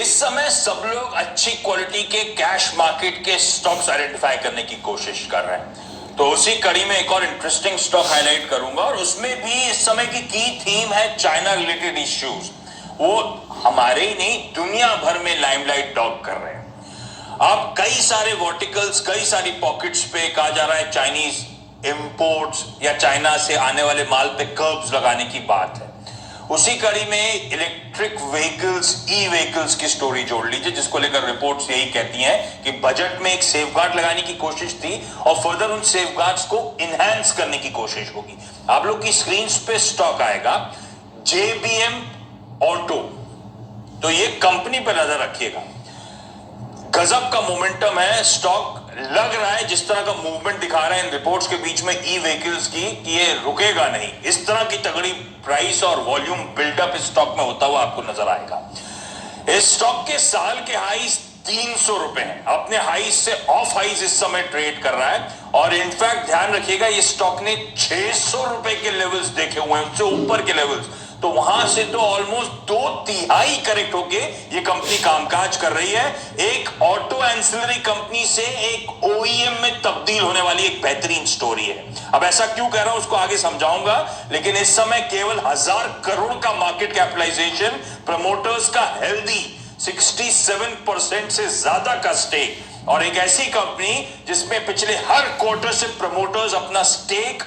इस समय सब लोग अच्छी क्वालिटी के कैश मार्केट के स्टॉक्स आइडेंटिफाई करने की कोशिश कर रहे हैं। तो उसी कड़ी में एक और इंटरेस्टिंग स्टॉक हाईलाइट करूंगा और उसमें भी इस समय की थीम है चाइना रिलेटेड इश्यूज। वो हमारे ही नहीं, दुनिया भर में लाइमलाइट डॉग कर रहे हैं। अब कई सारे वर्टिकल्स, कई सारी पॉकेट्स पे कहा जा रहा है चाइनीज इंपोर्ट्स या चाइना से आने वाले माल पे कर्ब्स लगाने की बात है। उसी कड़ी में इलेक्ट्रिक व्हीकल्स, ई व्हीकल्स की स्टोरी जोड़ लीजिए, जिसको लेकर रिपोर्ट्स यही कहती हैं कि बजट में एक सेफगार्ड लगाने की कोशिश थी और फर्दर उन सेफगार्ड्स को इनहैंस करने की कोशिश होगी। आप लोग की स्क्रीन पे स्टॉक आएगा जेबीएम ऑटो, तो ये कंपनी पर नजर रखिएगा। गजब का मोमेंटम है, स्टॉक लग रहा है जिस तरह का मूवमेंट दिखा रहे हैं इन रिपोर्ट्स के बीच में ई व्हीकल्स की, कि ये रुकेगा नहीं। इस तरह की तगड़ी प्राइस और वॉल्यूम बिल्डअप इस स्टॉक में होता हुआ आपको नजर आएगा। इस स्टॉक के साल के हाईज 300 रुपए हैं, अपने हाईज से ऑफ हाईज इस समय ट्रेड कर रहा है। और इनफैक्ट ध्यान रखिएगा, ये स्टॉक ने 600 रुपए के लेवल्स देखे हुए हैं, उससे ऊपर के लेवल्स, तो वहां से तो ऑलमोस्ट 2/3 करेक्ट होके ये कंपनी कामकाज कर रही है। एक ऑटो एंसिलरी कंपनी से एक ओईएम में तब्दील होने वाली एक बेहतरीन स्टोरी है। अब ऐसा क्यों कह रहा हूं उसको आगे समझाऊंगा, लेकिन इस समय केवल 1000 करोड़ का मार्केट कैपिटलाइजेशन, प्रमोटर्स का हेल्दी 67% से ज्यादा का स्टेक, और एक ऐसी कंपनी जिसमें पिछले हर क्वार्टर से प्रमोटर्स अपना स्टेक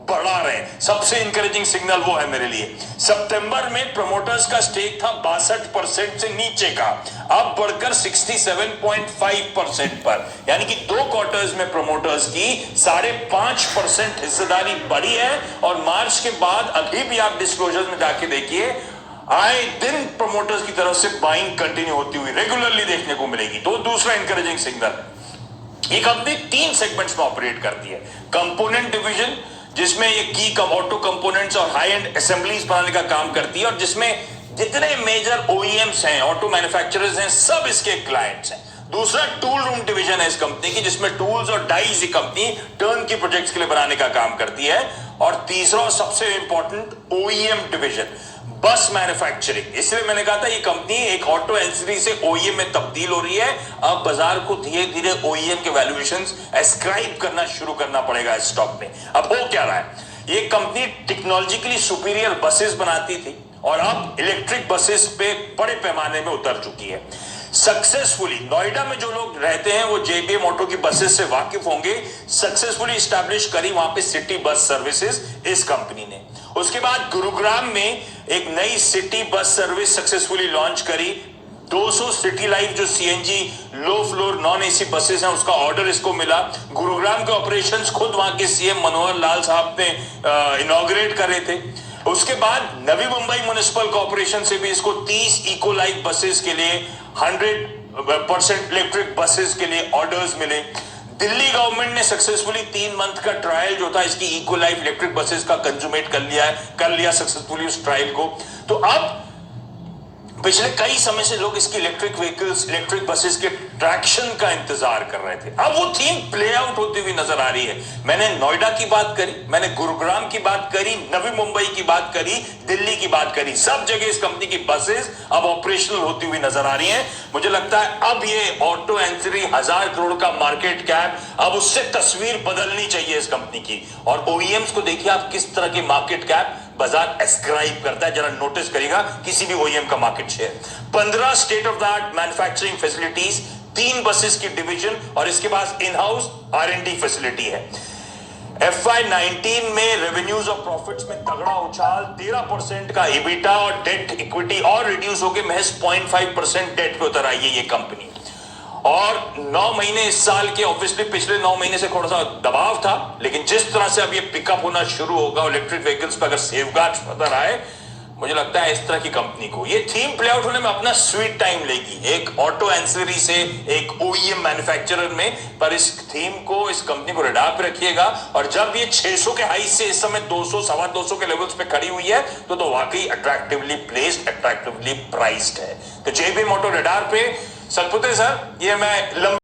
बढ़ा रहे हैं। सबसे इंकरेजिंग सिग्नल वो है मेरे लिए। सितंबर में प्रमोटर्स का स्टेक था 62% से नीचे का, अब बढ़कर 67.5% पर, यानी कि 2 क्वार्टर्स में प्रमोटर्स की 5.5% हिस्सेदारी बढ़ी है। और मार्च के बाद अभी भी आप डिस्क्लोजर में जाके देखिए, आए दिन प्रमोटर्स की तरफ से बाइंग कंटिन्यू होती हुई रेगुलरली देखने को मिलेगी। तो दूसरा इंकरेजिंग सिग्नल, ये कंपनी 3 सेगमेंट्स में ऑपरेट करती है। कंपोनेंट डिवीजन, जिसमें ये की ऑटो कंपोनेंट्स और हाई एंड असेंबलीज बनाने का काम करती है, और जिसमें जितने मेजर ओईएम्स हैं, ऑटो मैन्युफैक्चरर्स हैं, सब इसके क्लाइंट्स हैं। दूसरा टूल रूम डिवीजन है इस कंपनी की, जिसमें टूल्स और डाइज ये कंपनी टर्न की प्रोजेक्ट्स के लिए बनाने का काम करती है। और तीसरा और सबसे इंपॉर्टेंट ओईएम डिवीजन, बस मैन्युफैक्चरिंग। इसलिए मैंने कहा था ये कंपनी एक ऑटो एंसिलरी से ओईएम में तब्दील हो रही है। अब बाजार को धीरे धीरे ओईएम के वैल्यूएशंस एस्क्राइब करना शुरू करना पड़ेगा इस स्टॉक में। अब हो क्या रहा है, ये कंपनी टेक्नोलॉजिकली सुपीरियर बसेस बनाती थी और अब इलेक्ट्रिक बसेस पे बड़े पैमाने में उतर चुकी है सक्सेसफुली। नोएडा में जो लोग रहते हैं वो जेबीएम ऑटो की बसेस से वाकिफ होंगे। सक्सेसफुली स्टैब्लिश करी वहां पे सिटी बस सर्विसेज इस कंपनी ने। उसके बाद गुरुग्राम में एक नई city bus service successfully launch करी। 200 सिटी लाइफ जो CNG low floor non AC buses हैं, उसका ऑर्डर इसको मिला। गुरुग्राम के ऑपरेशंस खुद वहां के सीएम मनोहर लाल साहब ने इनॉग्रेट करे थे। उसके बाद नवी मुंबई म्युनिसिपल कॉर्पोरेशन से भी इसको 30 इको लाइफ बसेस के लिए 100% इलेक्ट्रिक बसेस के लिए ऑर्डर्स मिले। दिल्ली गवर्नमेंट ने सक्सेसफुली 3 मंथ का ट्रायल जो था इसकी इको लाइफ इलेक्ट्रिक बसेस का कंज्यूमेट कर लिया सक्सेसफुली उस ट्रायल को। तो अब पिछले कई समय से लोग इसकी इलेक्ट्रिक व्हीकल्स, इलेक्ट्रिक बसेस के ट्रैक्शन का इंतजार कर रहे थे। अब वो थीम प्ले आउट होती हुई नजर आ रही है। मैंने नोएडा की बात करी, मैंने गुरुग्राम की बात करी, नवी मुंबई की बात करी, दिल्ली की बात करी, सब जगह इस कंपनी की बसेस अब ऑपरेशनल होती हुई नजर आ रही हैं। मुझे लगता है अब ये ऑटो एंसिलरी 1000 करोड़ का मार्केट कैप, अब उससे तस्वीर बदलनी चाहिए इस कंपनी की। और ओईएम्स को देखिए आप किस तरह के मार्केट कैप बाजार एस्क्राइब करता है, जरा नोटिस करिएगा किसी भी ओईएम का market share. 15 state of the art manufacturing facilities, 3 buses की डिवीजन, और इसके पास इन हाउस आर&डी फैसिलिटी है। FY19 में रेवेन्यूज और प्रॉफिट्स में तगड़ा उछाल, 13% का EBITDA और डेट इक्विटी और रिड्यूस होकर महज 0.5% डेट पे उतर आई है ये कंपनी। और 9 महीने इस साल के, ऑब्वियसली पिछले 9 महीने से थोड़ा सा दबाव था, लेकिन जिस तरह से अब ये पिकअप होना शुरू होगा इलेक्ट्रिक व्हीकल्स पर, अगर सेफगार्ड्स नजर आए, मुझे लगता है इस तरह की कंपनी को ये थीम प्ले आउट होने में अपना स्वीट टाइम लेगी, एक ऑटो एंसिलरी से एक ओईएम मैन्युफैक्चरर में। पर इस थीम को, इस कंपनी को रडार पे रखिएगा। और जब ये 600 के हाई से इस समय 200, 250 के लेवल्स पे खड़ी हुई है, तो वाकई अट्रैक्टिवली प्लेस्ड, अट्रैक्टिवली प्राइस्ड है। तो जेबीएम ऑटो रडार पे। सतपुते सर, ये मैं